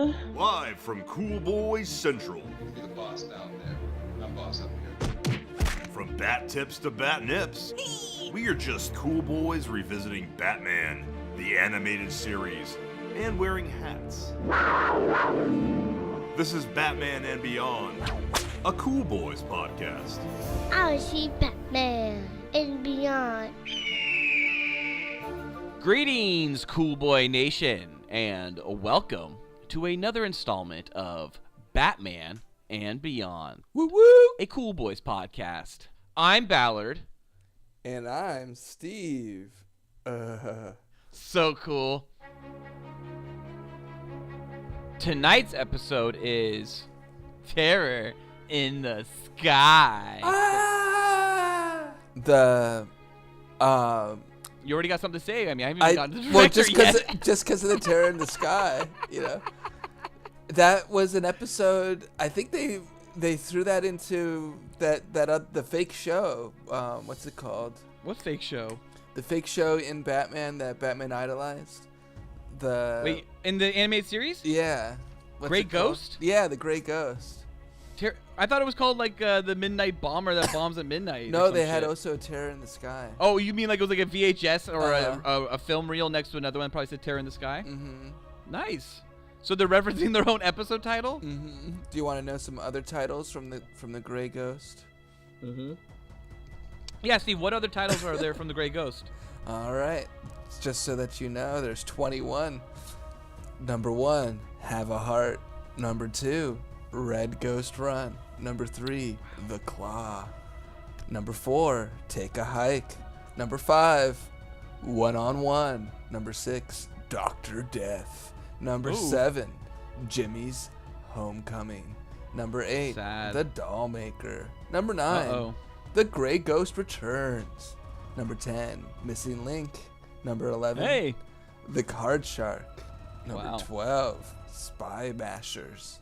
Live from Cool Boys Central. You're the boss down there. I'm boss up here. From bat tips to bat nips, we are just cool boys revisiting Batman, the animated series, and wearing hats. This is Batman and Beyond, a Cool Boys podcast. I see Batman and Beyond. Greetings, Cool Boy Nation, and welcome to another installment of Batman and Beyond. Woo woo! A Cool Boys podcast. I'm Ballard. And I'm Steve. So cool. Tonight's episode is Terror in the Sky. You already got something to say. I mean, I haven't even gotten to the director yet. Just because of the terror in the sky, you know. That was an episode. I think they threw that into the fake show. What's it called? What fake show? The fake show in Batman that Batman idolized. Wait, in the animated series? Yeah. Gray Ghost? Yeah, the Gray Ghost. I thought it was called like the Midnight Bomber that bombs at midnight. No, they had also Terror in the Sky. Oh, you mean like it was like a VHS or a film reel next to another one? Probably said Terror in the Sky. Mm-hmm. Nice. So they're referencing their own episode title. Mm-hmm. Do you want to know some other titles from the Gray Ghost? Mm-hmm. Yeah, Steve. What other titles are there from the Gray Ghost? All right, just so that you know, there's 21. Number 1, Have a Heart. Number 2, Red Ghost Run. Number 3, The Claw. Number 4, Take a Hike. Number 5, One-on-One. Number 6, Dr. Death. Number 7, Jimmy's Homecoming. Number 8, Sad. The Doll Maker. Number 9, The Gray Ghost Returns. Number 10, Missing Link. Number 11, The Card Shark. Number 12, Spy Mashers.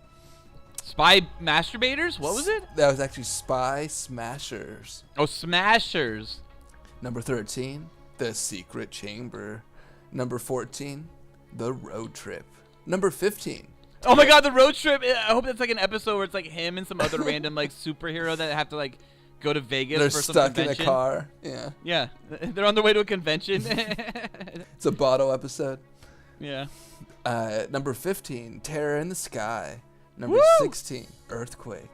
Spy Masturbators? What was it? That was actually Spy Smashers. Oh, Smashers. Number 13, The Secret Chamber. Number 14, The Road Trip. Number 15. Oh my God, The Road Trip. I hope that's like an episode where it's like him and some other random like superhero that have to like go to Vegas They're for some stuck convention. in a car. Yeah. Yeah, they're on their way to a convention. It's a bottle episode. Yeah. Number 15, Terror in the Sky. Number 16, Earthquake.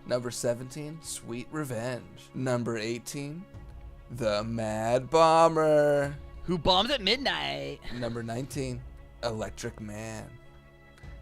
Number 17, Sweet Revenge. Number 18, The Mad Bomber. Who bombs at midnight? Number 19, Electric Man.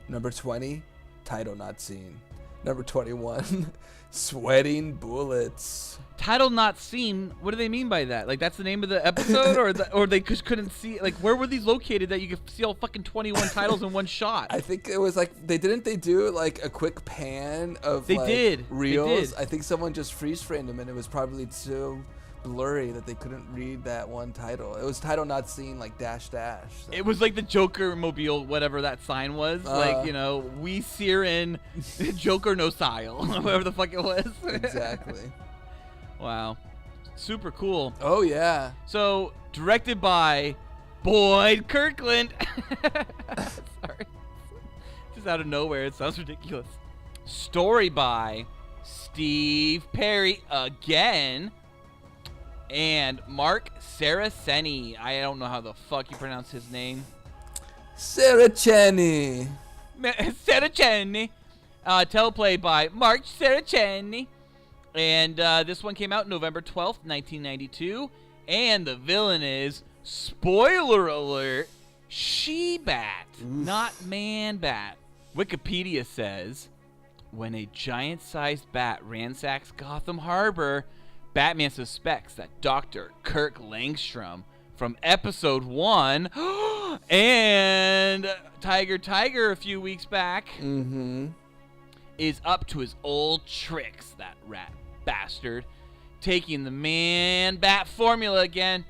Number 20, Title Not Seen. Number 21, Sweating Bullets. Title not seen. What do they mean by that? Like that's the name of the episode, or they just couldn't see? Like where were these located that you could see all fucking 21 titles in one shot? I think it was like they do like a quick pan of reels. They did. I think someone just freeze framed them, and it was probably so blurry that they couldn't read that one title. It was title not seen, like dash. So. It was like the Joker mobile, whatever that sign was. Like, you know, we sear in Joker no style, whatever the fuck it was. Exactly. Wow. Super cool. Oh, yeah. So, directed by Boyd Kirkland. Sorry. Just out of nowhere, it sounds ridiculous. Story by Steve Perry again. And Mark Saraceni. I don't know how the fuck you pronounce his name. Saraceni. Saraceni. Teleplay by Mark Saraceni. And this one came out November 12th, 1992. And the villain is, spoiler alert, She-Bat, not Man-Bat. Wikipedia says, when a giant-sized bat ransacks Gotham Harbor, Batman suspects that Dr. Kirk Langstrom from episode 1 and Tiger a few weeks back is up to his old tricks, that rat bastard, taking the Man-Bat formula again.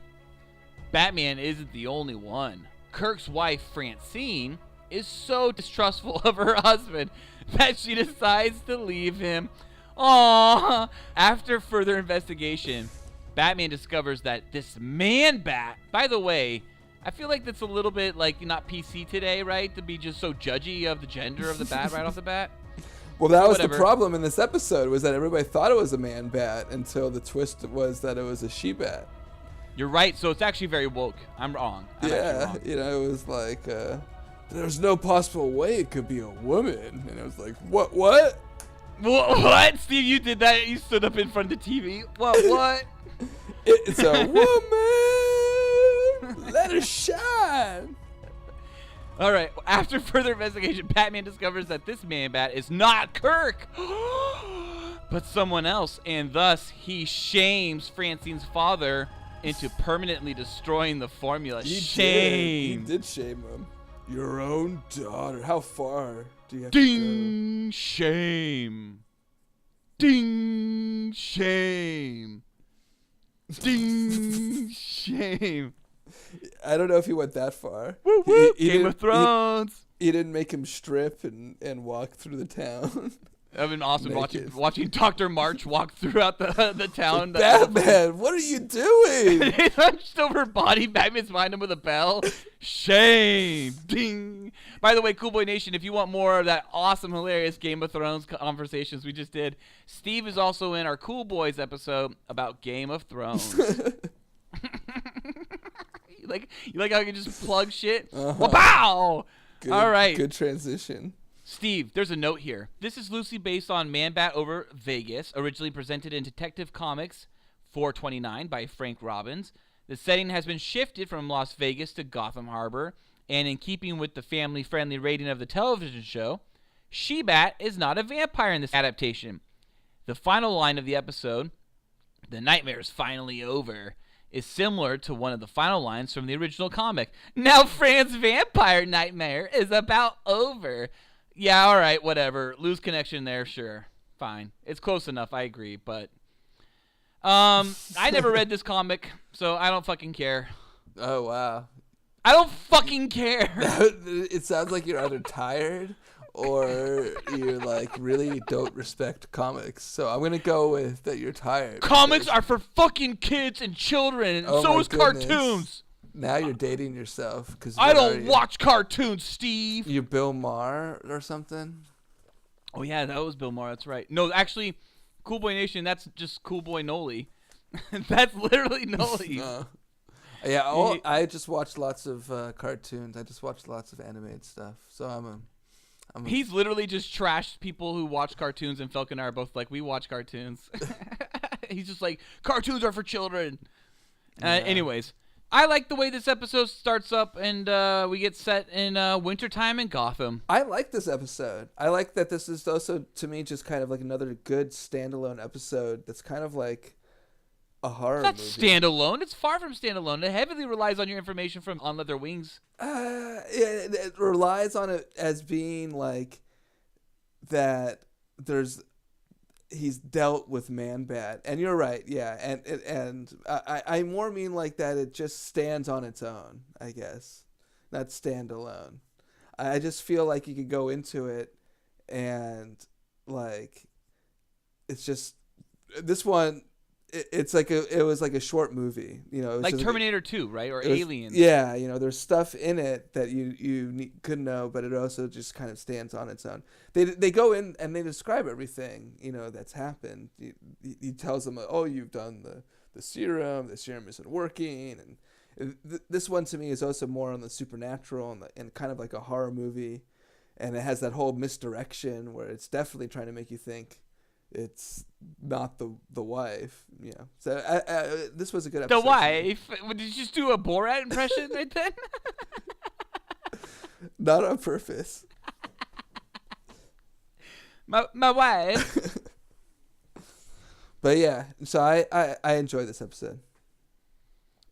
Batman isn't the only one. Kirk's wife, Francine, is so distrustful of her husband that she decides to leave him. Aww. After further investigation, Batman discovers that this Man-Bat, by the way, I feel like that's a little bit like not PC today, right? To be just so judgy of the gender of the bat right off the bat. Well, that was Whatever. the problem in this episode, was that everybody thought it was a man bat until the twist was that it was a she bat. You're right. So it's actually very woke. I'm wrong. I'm actually Yeah, wrong. you know, it was like, there's no possible way it could be a woman. And it was like, what? What? Steve, you did that? You stood up in front of the TV? What? It's a woman! Let her shine! All right. After further investigation, Batman discovers that this man bat is not Kirk, but someone else, and thus he shames Francine's father into permanently destroying the formula. He did shame him. Your own daughter. How far do you have Ding! Shame. Ding! Shame. Ding! Shame. to go? I don't know if he went that far. Woo woo! He Game of Thrones. He didn't make him strip and walk through the town. That'd been awesome Naked. watching Dr. March walk throughout the town. Batman, what are you doing? He hunched over her body. Batman's behind him with a bell. Shame. Ding. By the way, Cool Boy Nation, if you want more of that awesome, hilarious Game of Thrones conversations we just did, Steve is also in our Cool Boys episode about Game of Thrones. You like how I can just plug shit? Wow! All right. Good transition. Steve, there's a note here. This is loosely based on Man Bat Over Vegas, originally presented in Detective Comics 429 by Frank Robbins. The setting has been shifted from Las Vegas to Gotham Harbor, and in keeping with the family-friendly rating of the television show, She-Bat is not a vampire in this adaptation. The final line of the episode, "The nightmare's finally over," is similar to one of the final lines from the original comic. "Now Fran's vampire nightmare is about over." Yeah, all right, whatever. Loose connection there, sure. Fine. It's close enough, I agree, but I never read this comic, so I don't fucking care. Oh, wow. I don't fucking care. It sounds like you're either tired or you like really don't respect comics. So I'm gonna go with that you're tired. Comics are for fucking kids and children, and Oh so my is goodness. cartoons. Now you're dating yourself because I don't watch cartoons, Steve. You Bill Maher or something. Oh yeah, that was Bill Maher. That's right. No, actually, Cool Boy Nation. That's just Cool Boy Noli. That's literally Noli. Yeah, I just watched lots of cartoons. I just watched lots of animated stuff. So I'm a He's literally just trashed people who watch cartoons, and Felk and I are both like, we watch cartoons. He's just like, cartoons are for children. Anyways, I like the way this episode starts up, and we get set in wintertime in Gotham. I like this episode. I like that this is also, to me, just kind of like another good standalone episode that's kind of like a horror It's not movie. standalone. It's far from standalone. It heavily relies on your information from On Leather Wings. It relies on it as being like that he's dealt with Man-Bat. And you're right, yeah. And I more mean like that it just stands on its own, I guess. Not standalone. I just feel like you could go into it and like it's just this one it was like a short movie, you know, Like just, Terminator 2, right? Or it was- Aliens. Yeah, you know, there's stuff in it that you could know, but it also just kind of stands on its own. They go in and they describe everything, you know, that's happened. He tells them, oh, you've done the serum isn't working, and this one to me is also more on the supernatural and kind of like a horror movie, and it has that whole misdirection where it's definitely trying to make you think it's not the wife, you know. So this was a good episode. The wife? Did you just do a Borat impression right then? Not on purpose. My wife. But yeah, so I enjoy this episode.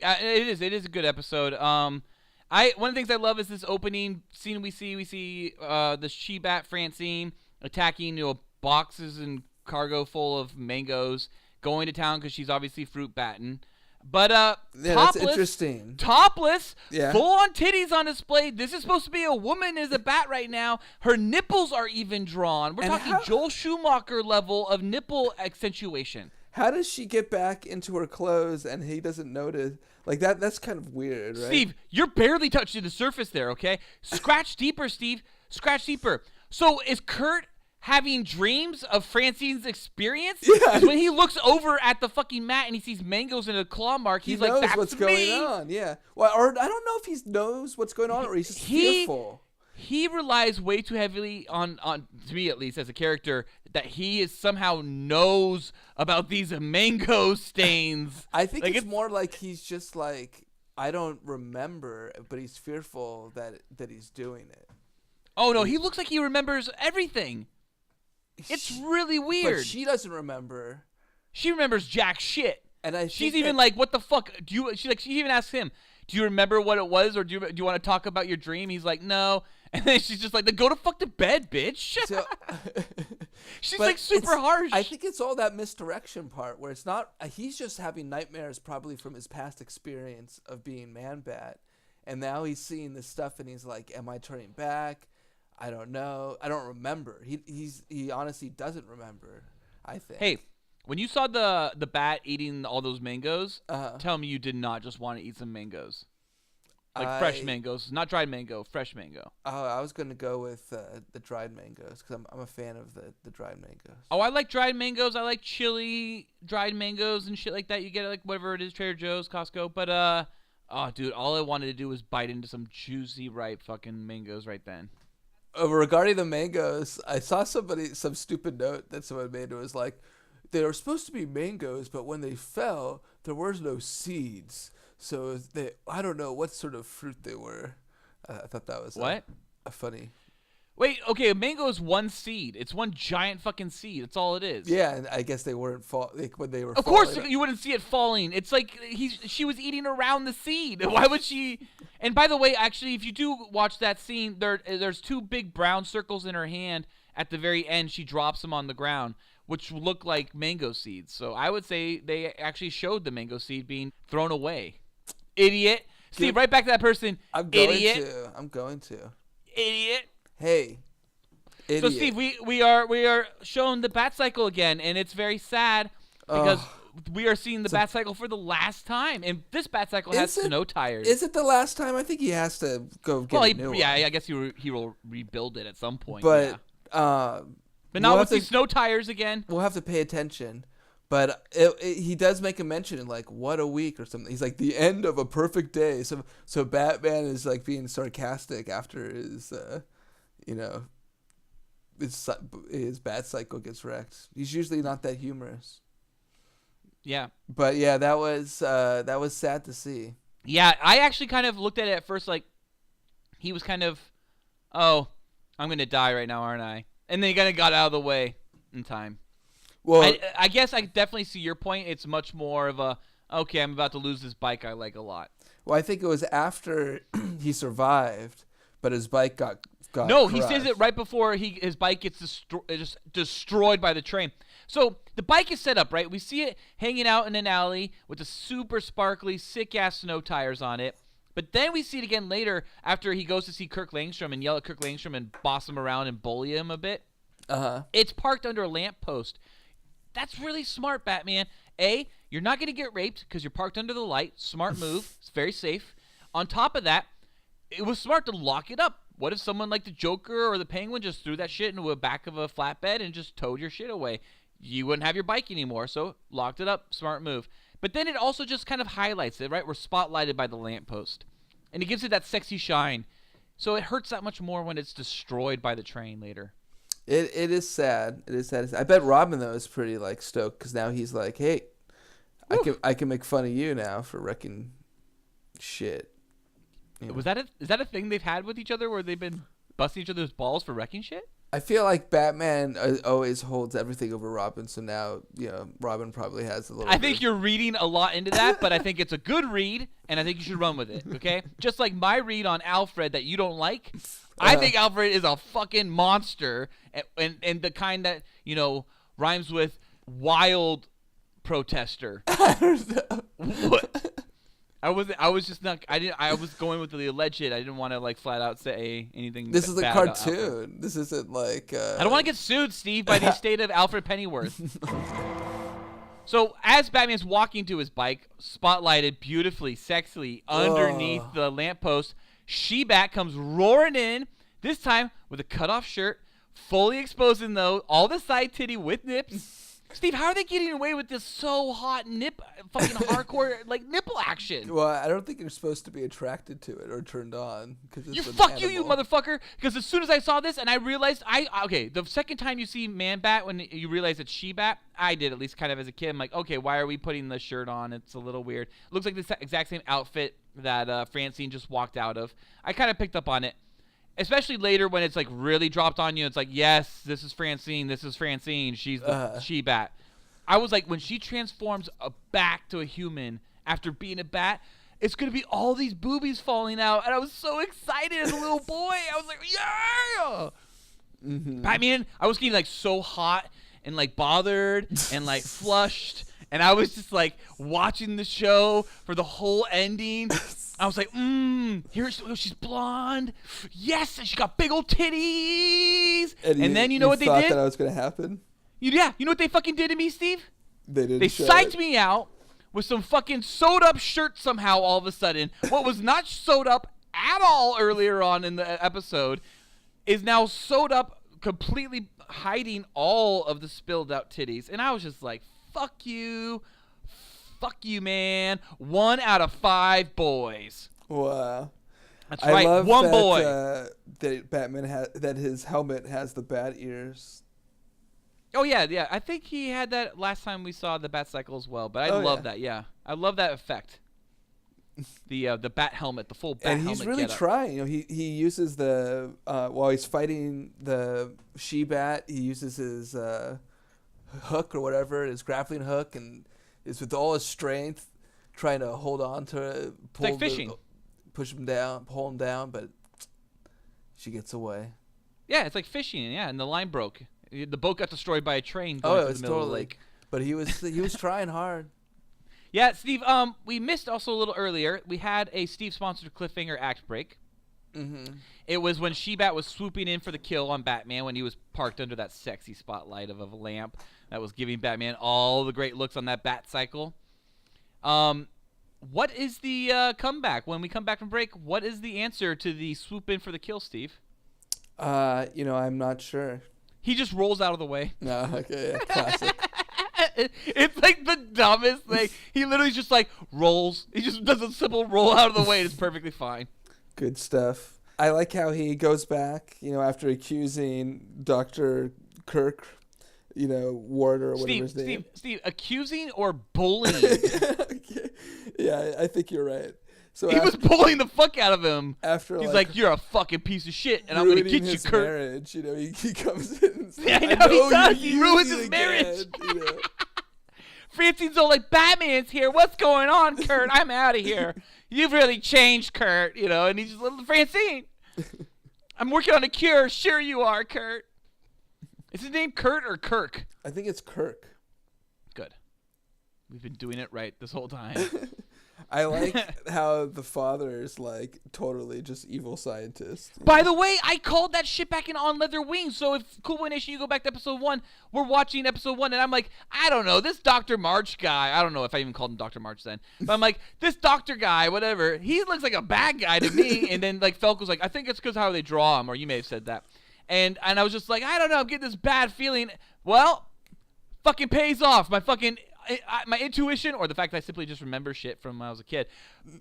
It is a good episode. One of the things I love is this opening scene we see the She-Bat Francine attacking boxes and cargo full of mangoes, going to town because she's obviously fruit batting. But Yeah, topless, that's interesting. Topless, Yeah. full on titties on display. This is supposed to be a woman as a bat right now. Her nipples are even drawn. We're And talking Joel Schumacher level of nipple accentuation. how does she get back into her clothes and he doesn't notice? Like that's kind of weird, right? Steve, you're barely touching the surface there, okay? Scratch deeper, Steve. Scratch deeper. So is Kurt having dreams of Francine's experience? Yeah. 'Cause when he looks over at the fucking mat and he sees mangoes and a claw mark, he he's knows like, that's what's me. going on. Yeah. Well, or I don't know if he knows what's going on or he's just fearful. He relies way too heavily on, to me at least, as a character, that he is somehow knows about these mango stains. I think like it's more like he's just like, I don't remember, but he's fearful that he's doing it. Oh, no, he looks like he remembers everything. It's really weird. But she doesn't remember. She remembers jack shit. And She's even like, what the fuck? She even asks him, do you remember what it was, or do you want to talk about your dream? He's like, no. And then she's just like, then go to fuck to bed, bitch. So, she's but like super harsh. I think it's all that misdirection part where it's not. He's just having nightmares probably from his past experience of being Man-Bat, and now he's seeing this stuff and he's like, am I turning back? I don't know. I don't remember. He honestly doesn't remember, I think. Hey, when you saw the bat eating all those mangoes, Uh-huh. tell me you did not just want to eat some mangoes. Like fresh mangoes, not dried mango, fresh mango. Oh, I was gonna go with the dried mangoes because I'm a fan of the dried mangoes. Oh, I like dried mangoes. I like chili dried mangoes and shit like that. You get it like whatever it is, Trader Joe's, Costco. But oh, dude, all I wanted to do was bite into some juicy, ripe fucking mangoes right then. Regarding the mangoes, I saw some stupid note that someone made. It was like, they were supposed to be mangoes, but when they fell, there was no seeds. So I don't know what sort of fruit they were. I thought that was what a funny. Wait, okay, a mango is one seed. It's one giant fucking seed. That's all it is. Yeah, and I guess they weren't when they were. Of course, you wouldn't see it falling. It's like she was eating around the seed. Why would she? And by the way, actually, if you do watch that scene, there's two big brown circles in her hand. At the very end, she drops them on the ground, which look like mango seeds. So I would say they actually showed the mango seed being thrown away. Idiot. Steve, right back to that person. I'm going Idiot. to. I'm going to. Idiot. Hey. Idiot. So Steve, we are shown the Bat Cycle again, and it's very sad because we are seeing the Bat Cycle for the last time, and this Bat Cycle has snow tires. Is it the last time? I think he has to go get a new one. Yeah, I guess he will rebuild it at some point. But but now we'll see snow tires again. We'll have to pay attention. But he does make a mention in like, what a week or something. He's like, the end of a perfect day. So Batman is like being sarcastic after his, his Bat Cycle gets wrecked. He's usually not that humorous. Yeah. But yeah, that was sad to see. Yeah, I actually kind of looked at it at first like he was kind of, oh, I'm going to die right now, aren't I? And then he kind of got out of the way in time. Well, I guess I definitely see your point. It's much more of a, okay, I'm about to lose this bike I like a lot. Well, I think it was after he survived, but his bike got No, crushed. He says it right before his bike gets just destroyed by the train. So the bike is set up, right? We see it hanging out in an alley with the super sparkly, sick-ass snow tires on it. But then we see it again later after he goes to see Kirk Langstrom and yell at Kirk Langstrom and boss him around and bully him a bit. Uh-huh. It's parked under a lamppost. That's really smart, Batman. A, you're not going to get raped because you're parked under the light. Smart move. It's very safe. On top of that, it was smart to lock it up. What if someone like the Joker or the Penguin just threw that shit into the back of a flatbed and just towed your shit away? You wouldn't have your bike anymore, so locked it up. Smart move. But then it also just kind of highlights it, right? We're spotlighted by the lamppost. And it gives it that sexy shine. So it hurts that much more when it's destroyed by the train later. It is sad. It is sad. I bet Robin though is pretty like stoked because now he's like, hey, I can make fun of you now for wrecking shit. You know? Is that a thing they've had with each other where they've been busting each other's balls for wrecking shit? I feel like Batman always holds everything over Robin, so now Robin probably has a little. I think you're reading a lot into that, but I think it's a good read, and I think you should run with it. Okay, just like my read on Alfred that you don't like. I think Alfred is a fucking monster, and the kind that rhymes with wild protester. I don't know. What? I was just not. I was going with the alleged. I didn't want to like flat out say anything. This is a bad about cartoon. Alfred. This isn't like. I don't want to get sued, Steve, by the estate of Alfred Pennyworth. So as Batman's walking to his bike, spotlighted beautifully, sexily underneath the lamppost, She-Bat comes roaring in, this time with a cut-off shirt, fully exposing all the side titty with nips. Steve, how are they getting away with this so hot fucking hardcore nipple action? Well, I don't think you're supposed to be attracted to it or turned on. You motherfucker! Because as soon as I saw this and I realized, the second time you see Man-Bat, when you realize it's She-Bat, I did at least kind of as a kid. I'm like, okay, why are we putting the shirt on? It's a little weird. It looks like the exact same outfit that Francine just walked out of. I kind of picked up on it. Especially later when it's really dropped on you. It's like, yes, this is Francine. She's the She-Bat. I was like, when she transforms back to a human after being a bat, it's going to be all these boobies falling out. And I was so excited as a little boy. I was like, yeah! Mm-hmm. Batman, I was getting so hot and bothered and flushed. And I was just watching the show for the whole ending. I was like, she's blonde. Yes, and she got big old titties. And then you know what they did? You thought that was going to happen? Yeah, you know what they fucking did to me, Steve? They psyched me out with some fucking sewed up shirt somehow all of a sudden. What was not sewed up at all earlier on in the episode is now sewed up, completely hiding all of the spilled out titties. And I was just like, fuck you. Fuck you, man. 1 out of 5 boys. Wow. That's right. I love one boy. That Batman that his helmet has the bat ears. Oh yeah. I think he had that last time we saw the bat cycle as well. But I love that. Yeah, I love that effect. The bat helmet, the full bat helmet. And he's really trying. He uses the while he's fighting the She-Bat, he uses his hook or whatever, his grappling hook, and is with all his strength trying to hold on to it, fishing. Push him down, pull him down, but she gets away. Yeah, it's like fishing, and the line broke. The boat got destroyed by a train going through the middle of the lake. But he was trying hard. Yeah, Steve, we missed also a little earlier. We had a Steve-sponsored cliffhanger act break. Mm-hmm. It was when She-Bat was swooping in for the kill on Batman when he was parked under that sexy spotlight of a lamp that was giving Batman all the great looks on that bat cycle. What is the comeback? When we come back from break, what is the answer to the swoop in for the kill, Steve? I'm not sure. He just rolls out of the way. No, okay, yeah, classic. It's like the dumbest thing. He literally just rolls. He just does a simple roll out of the way. It's perfectly fine. Good stuff. I like how he goes back, after accusing Dr. Kirk, Ward or whatever his name. Steve, accusing or bullying? Okay. Yeah, I think you're right. So he was bullying the fuck out of him. He's like, you're a fucking piece of shit, and I'm gonna get you, Kurt. Marriage, he comes in. And says, yeah, I know he does. He ruins his marriage. Francine's all like, Batman's here. What's going on, Kurt? I'm out of here. You've really changed, Kurt. And he's just little Francine. I'm working on a cure. Sure you are, Kurt. Is his name Kurt or Kirk? I think it's Kirk. Good. We've been doing it right this whole time. I like how the father is totally just evil scientist. By the way, I called that shit back in On Leather Wings. So if Cool Boy Nation, you go back to episode 1, we're watching episode 1, and I'm like, I don't know, this Dr. March guy, I don't know if I even called him Dr. March then, but I'm like, this doctor guy, whatever, he looks like a bad guy to me. And then Felk was like, I think it's because how they draw him, or you may have said that. And I was just like, I don't know, I'm getting this bad feeling. Well, fucking pays off. My intuition, or the fact that I simply just remember shit from when I was a kid,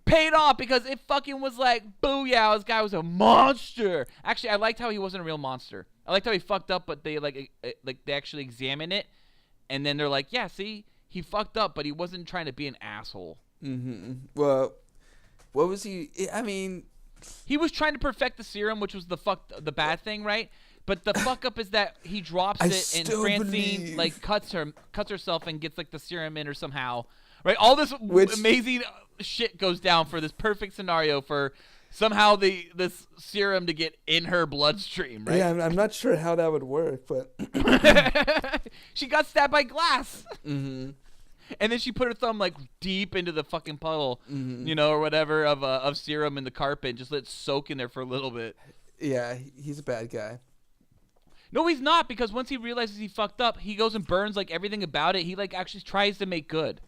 paid off because it fucking was like, booyah, this guy was a monster. Actually, I liked how he wasn't a real monster. I liked how he fucked up, but they they actually examine it, and then they're like, yeah, see, he fucked up, but he wasn't trying to be an asshole. Mm-hmm. Well, what was he? I mean, he was trying to perfect the serum, which was the bad thing, right? But the fuck up is that he drops it and Francine cuts herself and gets the serum in her somehow, right? All this amazing shit goes down for this perfect scenario for somehow this serum to get in her bloodstream, right? Yeah, I'm not sure how that would work, but she got stabbed by glass. Mm-hmm. And then she put her thumb deep into the fucking puddle, or whatever of serum in the carpet, and just let it soak in there for a little bit. Yeah, he's a bad guy. No, he's not, because once he realizes he fucked up, he goes and burns like everything about it. He like actually tries to make good.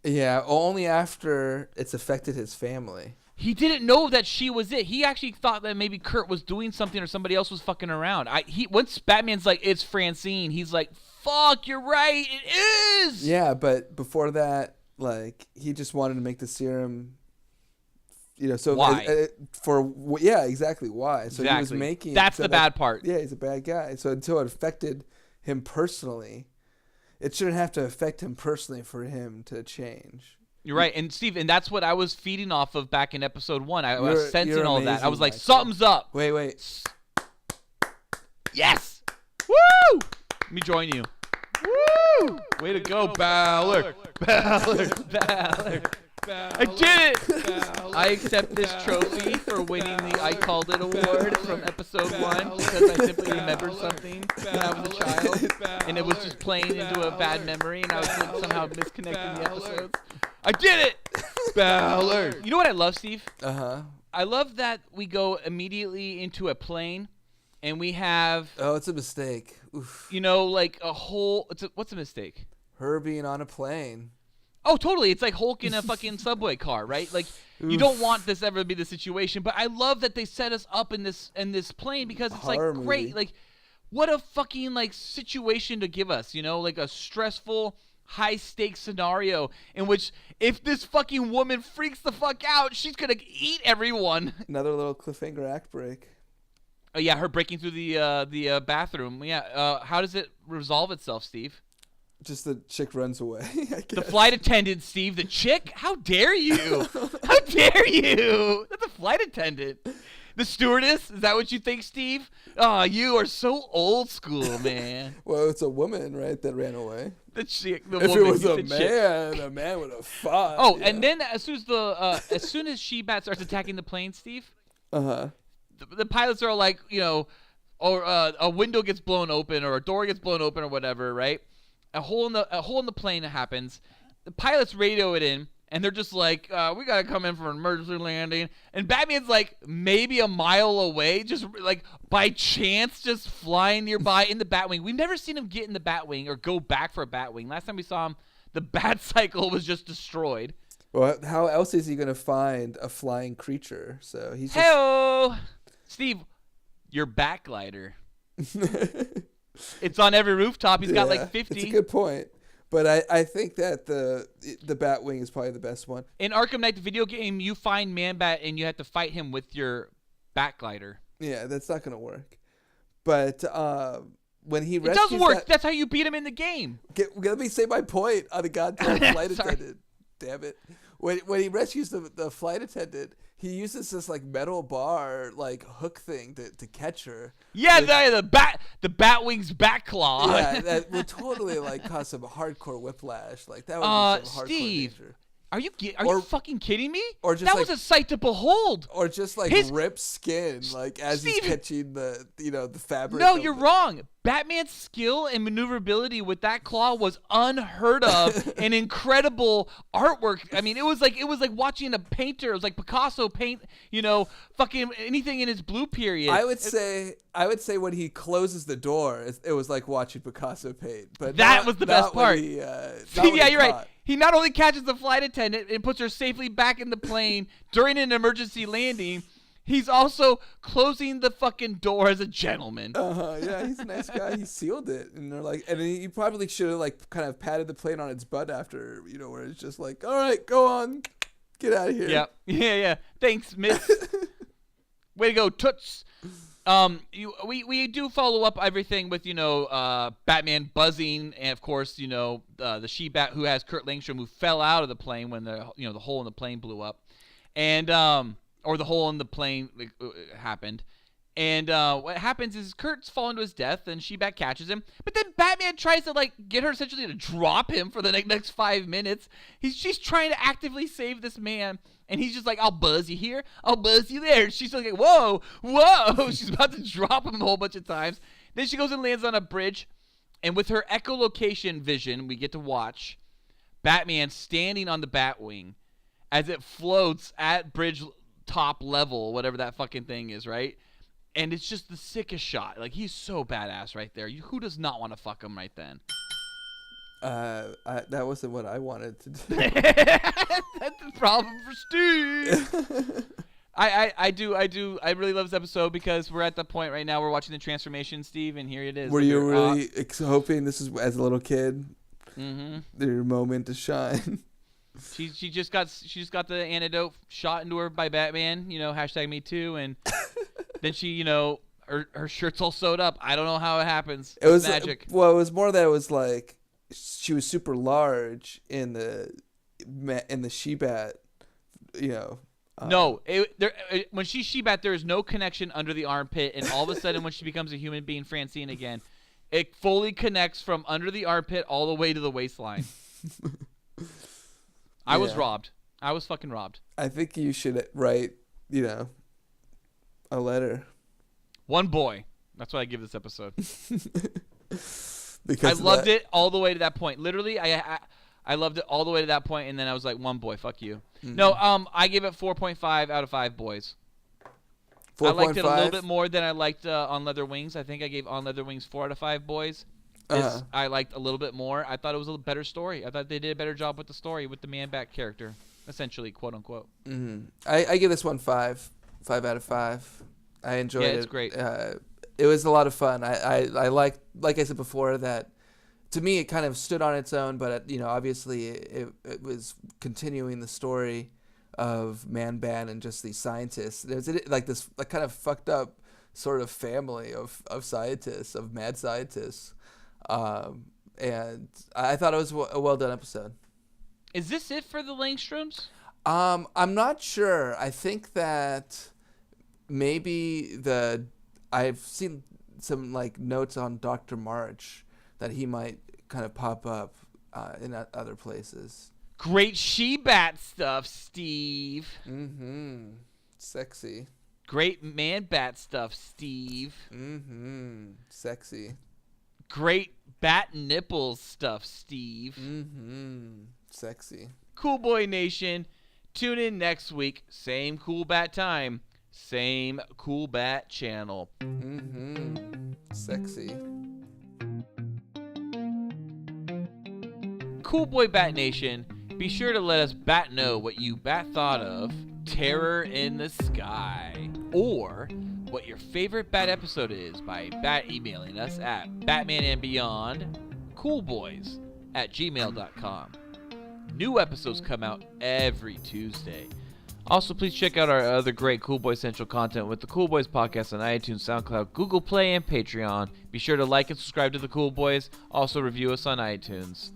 Yeah, only after it's affected his family. He didn't know that she was it. He actually thought that maybe Kurt was doing something or somebody else was fucking around. Once Batman's like, it's Francine, he's like, fuck, you're right, it is! Yeah, but before that, like, he just wanted to make the serum, so... Why? Yeah, exactly, why. So exactly. He was making... That's the bad part. Yeah, he's a bad guy. So until it affected him personally, it shouldn't have to affect him personally for him to change. You're right, and Steve, and that's what I was feeding off of back in episode 1. I was sensing all of that. I was like, something's up. Wait. Yes! Woo! Let me join you. Woo! Way to go, Ballard. Ballard. I did it! I accept this trophy for winning the I Called It award from episode 1 because I simply remembered something when I was a child, and it was just playing into a bad memory, and I was like somehow misconnecting the episodes. I did it! Ballard! You know what I love, Steve? Uh-huh. I love that we go immediately into a plane, and we have... Oh, it's a mistake. Oof. like a whole... What's a mistake? Her being on a plane. Oh, totally. It's like Hulk in a fucking subway car, right? Like, you don't want this ever to be the situation, but I love that they set us up in this plane because it's like great. Movie. Like, what a fucking like situation to give us, like a stressful, high-stakes scenario in which if this fucking woman freaks the fuck out, she's gonna eat everyone. Another little cliffhanger act break. Oh yeah, her breaking through the bathroom. Yeah. How does it resolve itself, Steve? Just the chick runs away, I guess. The flight attendant, Steve. The chick? How dare you? How dare you? That's a flight attendant. The stewardess? Is that what you think, Steve? Oh, you are so old school, man. Well, it's a woman, right, that ran away. The chick. The If woman, it was a chick. man would have fought. Oh, yeah. and then as soon as She-Bat starts attacking the plane, Steve, Uh-huh. the pilots are like, or a window gets blown open or a door gets blown open or whatever, right? A hole in the plane happens. The pilots radio it in, and they're just like, we gotta come in for an emergency landing. And Batman's like maybe a mile away, just like by chance, just flying nearby in the Batwing. We've never seen him get in the Batwing or go back for a Batwing. Last time we saw him, the Bat Cycle was just destroyed. Well, how else is he gonna find a flying creature? So he's just... Hey-o! Steve, your Batglider. It's on every rooftop. He's got like 50. It's a good point. But I think that the Batwing is probably the best one. In Arkham Knight, the video game, you find Man-Bat and you have to fight him with your Batglider. Yeah, that's not going to work. But when he It rescues does work. That's how you beat him in the game. Let me say my point on the goddamn flight attendant. Damn it. When he rescues the flight attendant, he uses this like metal bar like hook thing to catch her. Yeah, the Batwing's bat claw. Yeah, that would totally like cause some hardcore whiplash. Like that would be some hardcore Steve, danger. Are you fucking kidding me? Or just that like, was a sight to behold. Or just like rip skin, like as Steve, he's catching the the fabric. No, you're wrong. Batman's skill and maneuverability with that claw was unheard of and incredible artwork. I mean, it was like watching a painter. It was like Picasso paint, fucking anything in his blue period. I would say when he closes the door, it was like watching Picasso paint. But that was the best part. Steve, yeah, you're right. He not only catches the flight attendant and puts her safely back in the plane during an emergency landing, he's also closing the fucking door as a gentleman. Yeah, he's a nice guy. He sealed it, and they're like, and he probably should have like kind of patted the plane on its butt after, where it's just like, all right, go on, get out of here. Yeah. Thanks, miss. Way to go, Toots. We do follow up everything with Batman buzzing, and of course the She-Bat who has Kurt Langstrom who fell out of the plane when the hole in the plane blew up, and or the hole in the plane happened. And what happens is Kurt's fallen to his death, and She-Bat catches him. But then Batman tries to get her essentially to drop him for the next 5 minutes. She's trying to actively save this man, and he's just like, "I'll buzz you here, I'll buzz you there." And she's like, "Whoa!" She's about to drop him a whole bunch of times. Then she goes and lands on a bridge, and with her echolocation vision, we get to watch Batman standing on the Batwing as it floats at bridge top level, whatever that fucking thing is, right? And it's just the sickest shot. Like, he's so badass right there. Who does not want to fuck him right then? That wasn't what I wanted to do. That's the problem for Steve. I really love this episode because we're at the point right now we're watching the transformation, Steve, and here it is. Were you really hoping this is, as a little kid, your moment to shine? She just got the antidote shot into her by Batman, hashtag me too, and then she, her shirt's all sewed up. I don't know how it happens. It was magic. Well, it was more that it was like she was super large in the She-Bat, No, when she's She-Bat, there is no connection under the armpit, and all of a sudden, when she becomes a human being, Francine again, it fully connects from under the armpit all the way to the waistline. I was robbed. I was fucking robbed. I think you should write, a letter. One boy. That's what I give this episode. Because I loved it all the way to that point. Literally, I loved it all the way to that point, and then I was like, one boy, fuck you. Mm-hmm. No, I give it 4.5 out of 5 boys. 4. I liked it a little bit more than I liked On Leather Wings. I think I gave On Leather Wings 4 out of 5 boys. I liked a little bit more. I thought it was a better story. I thought they did a better job with the story, with the Man-Bat character, essentially, quote unquote. Mm-hmm. I give this one 5 out of 5. I enjoyed it. Yeah, it's great. It was a lot of fun. I like I said before, that to me it kind of stood on its own, but obviously it was continuing the story of Man-Bat and just these scientists. There's like this kind of fucked up sort of family of scientists, of mad scientists. And I thought it was a well done episode. Is this it for the Langstroms? I'm not sure. I think that maybe I've seen some notes on Dr. March that he might kind of pop up in other places. Great She-Bat stuff, Steve. Mm-hmm. Sexy. Great Man-Bat stuff, Steve. Mm-hmm. Sexy. Great bat nipples stuff, Steve. Mm-hmm. Sexy. Cool Boy Nation, tune in next week. Same Cool Bat time. Same Cool Bat channel. Mm-hmm. Sexy. Cool Boy Bat Nation, be sure to let us bat know what you bat thought of Terror in the Sky, or what your favorite bat episode is by emailing us at batmanandbeyondcoolboys@gmail.com. New episodes come out every Tuesday. Also, please check out our other great Cool Boy Central content with the Cool Boys podcast on iTunes, SoundCloud, Google Play, and Patreon. Be sure to like and subscribe to the Cool Boys. Also, review us on iTunes.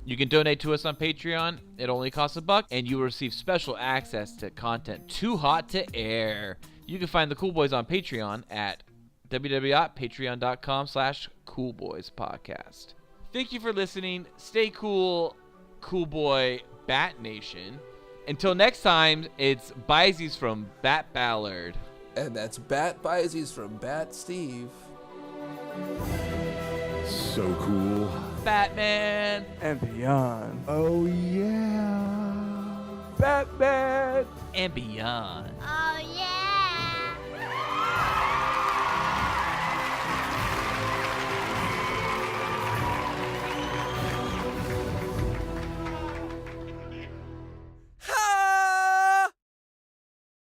You can donate to us on Patreon. It only costs $1, and you will receive special access to content too hot to air. You can find the Cool Boys on Patreon at www.patreon.com/coolboyspodcast. Thank you for listening. Stay cool, Cool Boy Bat Nation. Until next time, it's Bizees from Bat Ballard. And that's Bat Bizees from Bat Steve. So cool. Batman and beyond. Oh yeah. Batman and beyond. Oh,